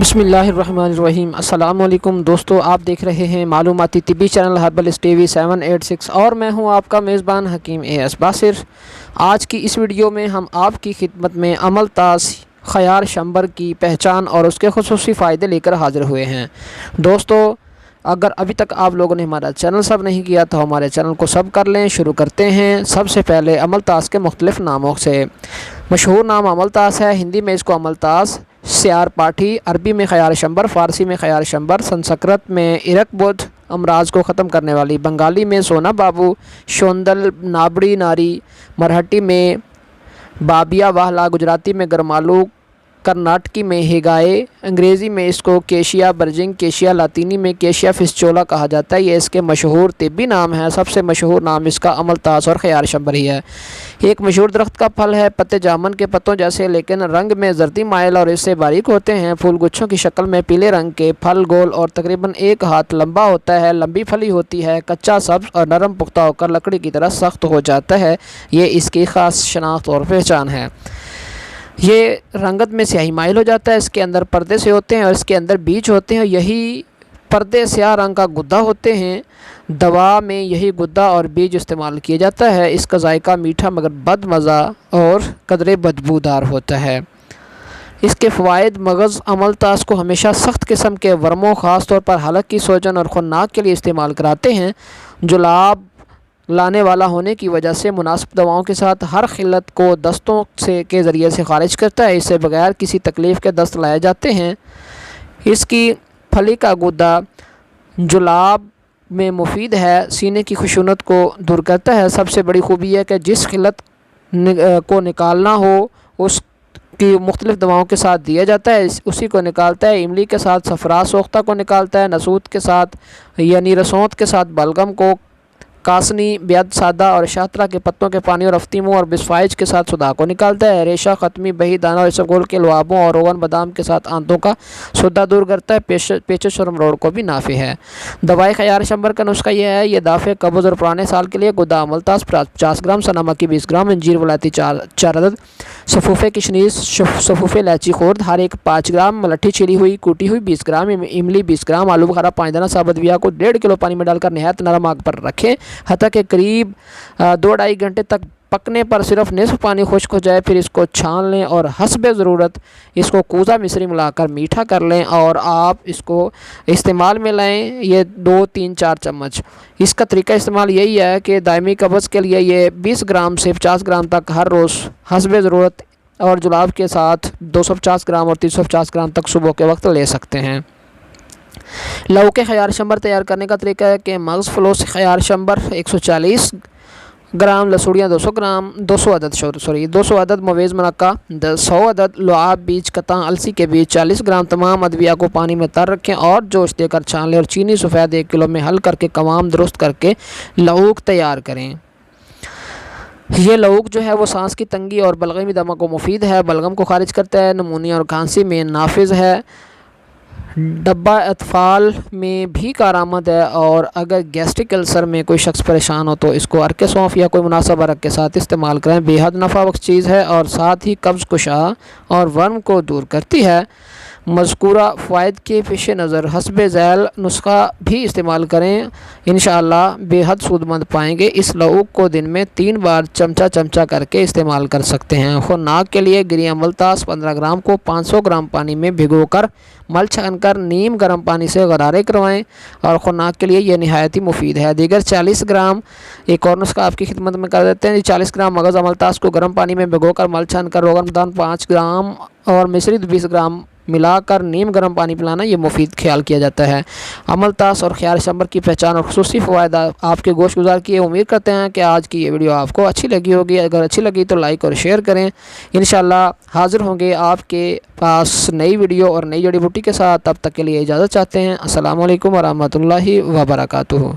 बिस्मिल्लाहिर्रहमानिर्रहीम। अस्सलाम वालेकुम दोस्तों, आप देख रहे हैं मालूमाती तिब्बी चैनल हर्बलिस्ट टीवी 786 और मैं हूं आपका मेज़बान हकीम एस बासिर। आज की इस वीडियो में हम आपकी खिदमत में अमलतास ख़यार शंबर की पहचान और उसके खुसूसी फ़ायदे लेकर हाज़िर हुए हैं। दोस्तों, अगर अभी तक आप लोगों ने हमारा चैनल सब नहीं किया तो हमारे चैनल को सब कर लें। शुरू करते हैं। सबसे पहले अमलतास के मुख्तलिफ़ नामों से। मशहूर नाम अमलतास है। हिंदी में इसको अमलतास, स्यार पाठी, अरबी में ख़यार शंबर, फ़ारसी में ख़यार शंबर, संस्कृत में इरकबुध अमराज को ख़त्म करने वाली, बंगाली में सोना बाबू, शोंदल नाबड़ी नारी, मराठी में बाबिया वाहला, गुजराती में गरमालू, कर्नाटकी में हिगाए, अंग्रेज़ी में इसको केशिया बर्जिंग, केशिया लातीनी में केशिया फिस्चोला कहा जाता है। ये इसके मशहूर तिब्बी नाम है। सबसे मशहूर नाम इसका अमलतास और ख़यार शंबर ही है। एक मशहूर दरख्त का फल है। पत्ते जामुन के पत्तों जैसे लेकिन रंग में जर्दी माइल और इससे बारीक होते हैं। फूल गुच्छों की शक्ल में पीले रंग के, फल गोल और तकरीबन 1 हाथ लंबा होता है। लंबी फली होती है। कच्चा सब्ज़ और नरम पुख्ता होकर लकड़ी की तरह सख्त हो जाता है। ये इसकी ख़ास शनाख्त और पहचान है। ये रंगत में स्याही माइल हो जाता है। इसके अंदर पर्दे से होते हैं और इसके अंदर बीज होते हैं। यही पर्दे स्याह रंग का गुद्दा होते हैं। दवा में यही गुद्दा और बीज इस्तेमाल किया जाता है। इसका जायका मीठा मगर बदमज़ा और कदरे बदबूदार होता है। इसके फ़वाइद: मगज़ अमलतास को हमेशा सख्त किस्म के वर्मों, ख़ास तौर पर हलक की सोजन और खुन्नाक के लिए इस्तेमाल कराते हैं। जुलाब लाने वाला होने की वजह से मुनासिब दवाओं के साथ हर खिल्लत को दस्तों से के ज़रिए से खारिज करता है। इससे बगैर किसी तकलीफ़ के दस्त लाए जाते हैं। इसकी फली का गुद्दा जुलाब में मुफीद है। सीने की खुशूनत को दूर करता है। सबसे बड़ी खूबी है कि जिस खिल्लत को निकालना हो उसकी मुख्तलिफ़ दवाओं के साथ दिया जाता है, उसी को निकालता है। इमली के साथ सफ़रा सोख्ता को निकालता है। नसूत के साथ यानी रसौंत के साथ बलगम को, कासनी, ब्याद सादा और शाहतरा के पत्तों के पानी और अफ्तीमों और बिस्फाइज के साथ सुदा को निकालता है। रेशा, ख़त्मी, बही, दाना और इसबगोल के लुआबों और रोगन बादाम के साथ आंतों का सुदा दूर करता है। पेचश और मरोड़ को भी नाफे है। दवाई ख़यार शंबर का नुस्खा यह है। ये दाफ़े कब्ज़ और पुराने साल के लिए गुद्दा अमलतास 50 ग्राम, सना मक्की 20 ग्राम, अंजीर वलायती 4 अदद, सफ़ूफ़े किशनीस, सफ़ूफ़े इलायची खुर्द हर एक 5 ग्राम, मलट्ठी छिली हुई कूटी हुई 20 ग्राम, इमली 20 ग्राम, आलू बुखारा 5 दाना, साबुत बिया को 1.5 किलो पानी में डालकर नहायत नरम आग पर रखें हत्ता के करीब 2-2.5 घंटे तक पकने पर सिर्फ निस्फ पानी खुश्क हो जाए। फिर इसको छान लें और हस्बे ज़रूरत इसको कूज़ा मिश्री मिलाकर मीठा कर लें और आप इसको इस्तेमाल में लाएँ। ये 2-3-4 चम्मच। इसका तरीका इस्तेमाल यही है कि दायमी कब्ज़ के लिए ये 20 ग्राम से 50 ग्राम तक हर रोज़ हस्बे ज़रूरत और जुलाब के साथ 250 ग्राम और 350 ग्राम तक सुबह के वक्त ले सकते हैं। लहू के ख़यार शंबर तैयार करने का तरीका है कि मगज़ फ़लोस ख़यार शंबर 140 ग्राम, लसूड़ियाँ 200 अदद, मवेज़ मनक्का 100 अदद, लुआब, बीज कता, अलसी के बीज 40 ग्राम। तमाम अदविया को पानी में तर रखें और जोश देकर छान लें और चीनी सफ़ेद 1 किलो में हल करके कवाम दुरुस्त करके लहूक तैयार करें। ये लहूक जो है वो सांस की तंगी और बलगमी दमा को मुफीद है। बलगम को खारिज करता है। नमूनिया और खांसी में नाफिज है। डब्बा अतफ़ाल में भी कारआमद है। और अगर गैस्ट्रिक अल्सर में कोई शख्स परेशान हो तो इसको अर्क सौंफ या कोई मुनासिब अर्क के साथ इस्तेमाल करें। बेहद नफ़ा बख्श चीज़ है और साथ ही कब्ज़ कुशा और वर्म को दूर करती है। मज़कूरा फ़वाइद के पेश नज़र हस्बे ज़ैल नुस्खा भी इस्तेमाल करें, इंशाअल्लाह बेहद सूदमंद पाएंगे। इस लहूक को दिन में 3 बार चमचा करके इस्तेमाल कर सकते हैं। खुन्नाक के लिए गिरी अमलतास 15 ग्राम को 500 ग्राम पानी में भिगोकर मल छानकर नीम गर्म पानी से गरारे करवाएं और खुन्नाक के लिए यह नहायत ही मुफीद है। दीगर 40 ग्राम एक और नुस्खा आपकी खिदमत में कर देते हैं। 40 ग्राम मगज़ अमलतास को गर्म पानी में भिगोकर मल छानकर रोगन बादाम 5 ग्राम और मिश्री 20 ग्राम मिलाकर नीम गर्म पानी पिलाना, ये मुफीद ख्याल किया जाता है। अमलतास और ख़यार शंबर की पहचान और खुसूसी फ़वाइद आपके गोश गुजार किए। उम्मीद करते हैं कि आज की ये वीडियो आपको अच्छी लगी होगी। अगर अच्छी लगी तो लाइक और शेयर करें। इंशाअल्लाह हाज़िर होंगे आपके पास नई वीडियो और नई जड़ी बूटी के साथ। तब तक के लिए इजाज़त चाहते हैं। अस्सलामु अलैकुम व रहमतुल्लाहि व बरकातुहू।